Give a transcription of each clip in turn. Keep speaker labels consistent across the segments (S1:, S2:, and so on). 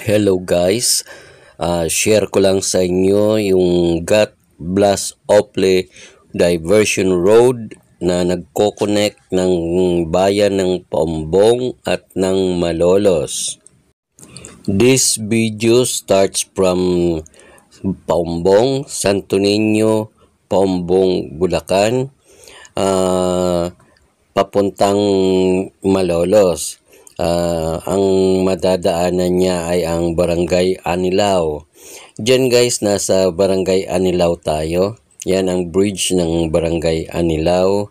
S1: Hello guys, share ko lang sa inyo yung Gat Blas Ople Diversion Road na nagko-connect ng bayan ng Paumbong at ng Malolos. This video starts from Paumbong, Santo Niño, Paumbong, Bulacan, papuntang Malolos. Ang madadaanan niya ay ang Barangay Anilao. Diyan guys, nasa Barangay Anilao tayo. Yan ang bridge ng Barangay Anilao,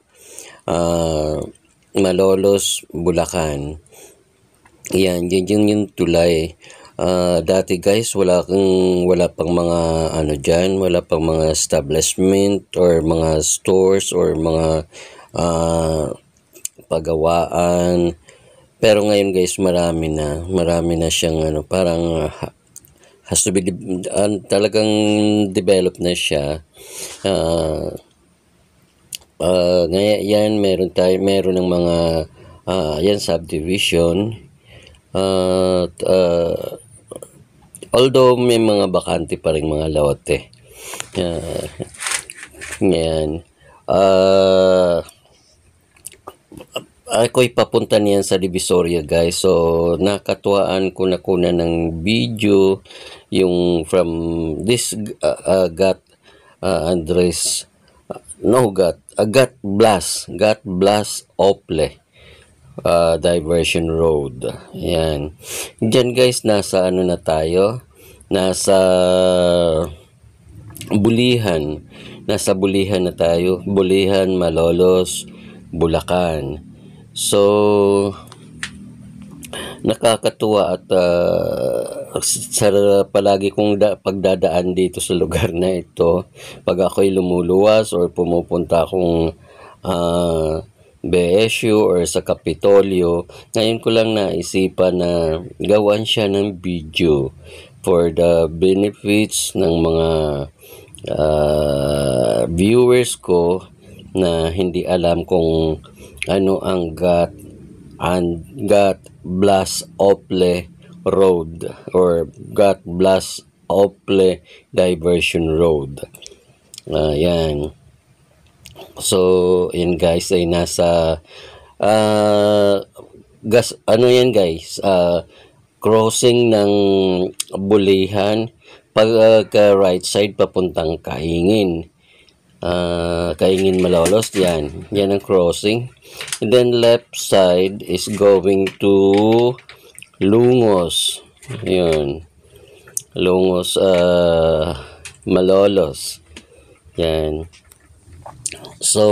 S1: Malolos, Bulacan. Yan yung tulay. Dati guys, wala pang mga wala pang mga establishment or mga stores or mga pagawaan. Pero ngayon guys, marami na siyang parang has to be talagang develop na siya. Ngayon yan, meron ng mga yan subdivision. Although may mga bakante pa rin mga lote. Yan. Ako'y papunta niyan sa Divisoria guys. So nakatuwaan ko na kuna ng video yung from this Gat Blas Ople Diversion Road. Yan. Diyan guys, nasa na tayo? Nasa Bulihan. Nasa Bulihan na tayo. Bulihan, Malolos, Bulacan. So nakakatuwa at palagi kong pagdadaan dito sa lugar na ito, pag ako'y lumuluwas or pumupunta akong BSU or sa Kapitolyo, ngayon ko lang naisipan na gawan siya ng video for the benefits ng mga viewers ko na hindi alam kung ano ang Gat Blas Ople Road or Gat Blas Ople Diversion Road. Yan. So, yan guys, ay nasa yan guys, crossing ng Bulihan, pag right side papuntang Kaingin. Kaingin, Malolos, yan ang crossing. And then left side is going to Lungos. Yun, Lungos, Malolos. Yan. So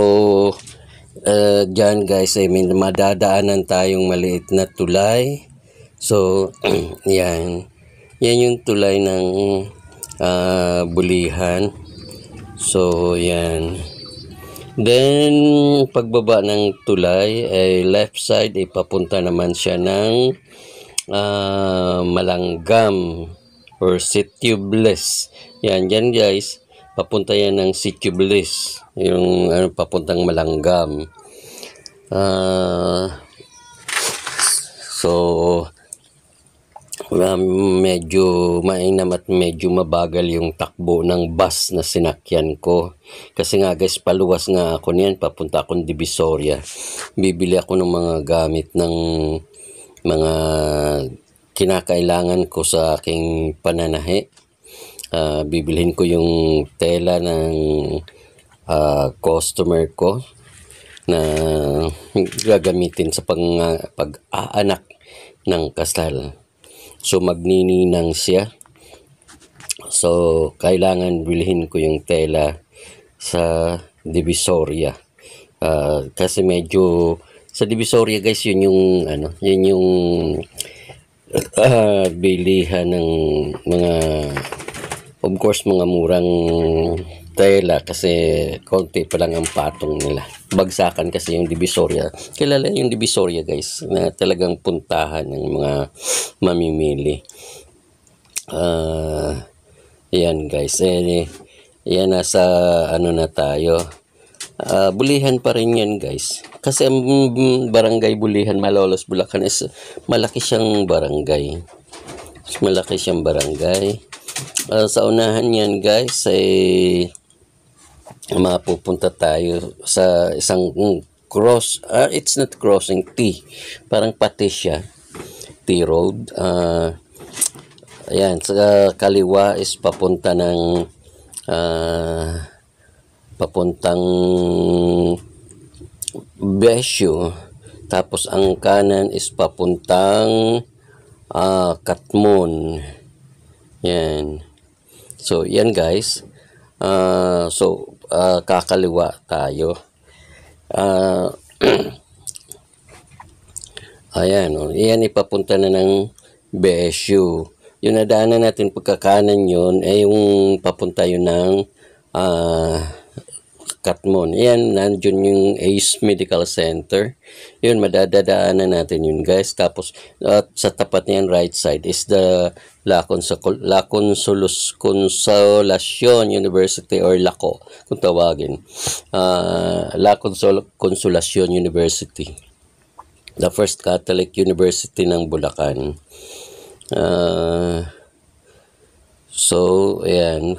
S1: dyan guys, ay may madadaanan tayong maliit na tulay. So yan yung tulay ng Bulihan. So yan. Then pagbaba ng tulay ay left side ay papunta naman siya ng Malanggam or Sitio Bliss. Yan guys, papunta yan ng Sitio Bliss, yung papuntang Malanggam. So medyo mainam at medyo mabagal yung takbo ng bus na sinakyan ko, kasi nga guys, paluwas nga ako niyan, papunta akong Divisoria. Bibili ako ng mga gamit ng mga kinakailangan ko sa aking pananahi. Bibilhin ko yung tela ng customer ko na gagamitin sa pag-aanak ng kasal. So magnininang siya. So kailangan bilhin ko yung tela sa Divisoria. Kasi medyo sa Divisoria guys, yun yung bilihan ng mga, of course, mga murang tela, kasi konti pa lang ang patong nila. Bagsakan kasi yung Divisoria. Kilala yung Divisoria guys, na talagang puntahan ng mga mamimili. Yan guys, yan nasa na tayo. Bulihan pa rin yan guys, kasi ang Barangay Bulihan, Malolos, Bulacan is malaki siyang barangay. Mas malaki siyang barangay. Sa unahan yan guys ay mapupunta tayo sa isang cross. It's not crossing, T. Parang pati siya. T Road. Ayan, sa kaliwa is papunta ng papuntang Besyo. Tapos ang kanan is papuntang Katmon. Yan. So, yan guys. Kakaliwa tayo. Ayan. Yan ipapunta na ng BSU. Yung nadaanan natin pagkakanan yun ay yung papunta yun ng Katmon. Yan, nandun yung ACE Medical Center. Yun, madadadaanan natin yun guys. Tapos, sa tapat niyan, right side, is the La Consolacion University or LACO, kung tawagin. La Consolacion University. The first Catholic University ng Bulacan. So, ayan.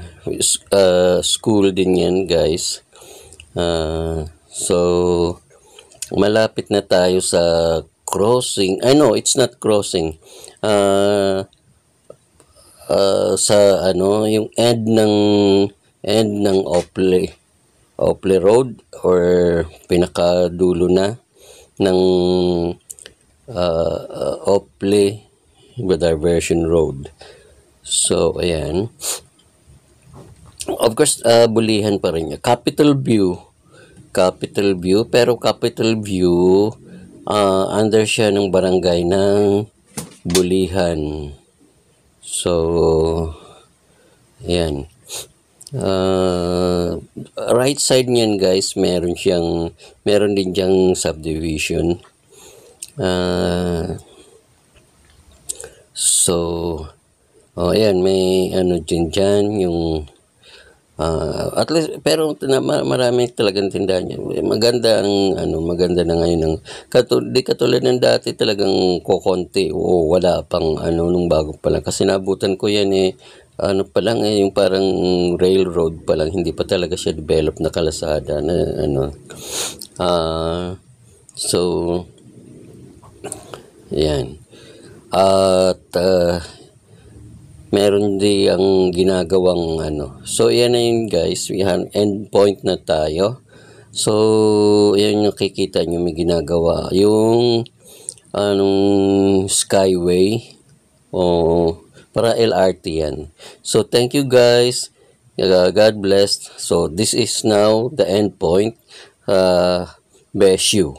S1: School din yan guys. So, malapit na tayo sa crossing. No, it's not crossing. Sa yung end ng Ople Road or pinakadulo na ng Ople Diversion Road. So, ayan. Of course, Bulihan pa rin niya. Capital View, pero Capital View, under siya ng barangay ng Bulihan. So, ayan. Right side niyan guys, meron din diyang subdivision. So, ayan, may dyan yung at least, pero marami talagang tindahan yan. Maganda na ngayon di katulad ng dati talagang kokonti o wala pang nung bago pa lang. Kasi nabutan ko yan pa lang yung parang railroad pa lang, hindi pa talaga siya develop na kalasada na so yan. At meron di ang ginagawang So, yan na yun guys. End point na tayo. So, yan yung nakikita nyo may ginagawa. Yung Skyway. Para LRT yan. So, thank you guys. God bless. So, this is now the end point. Bless you.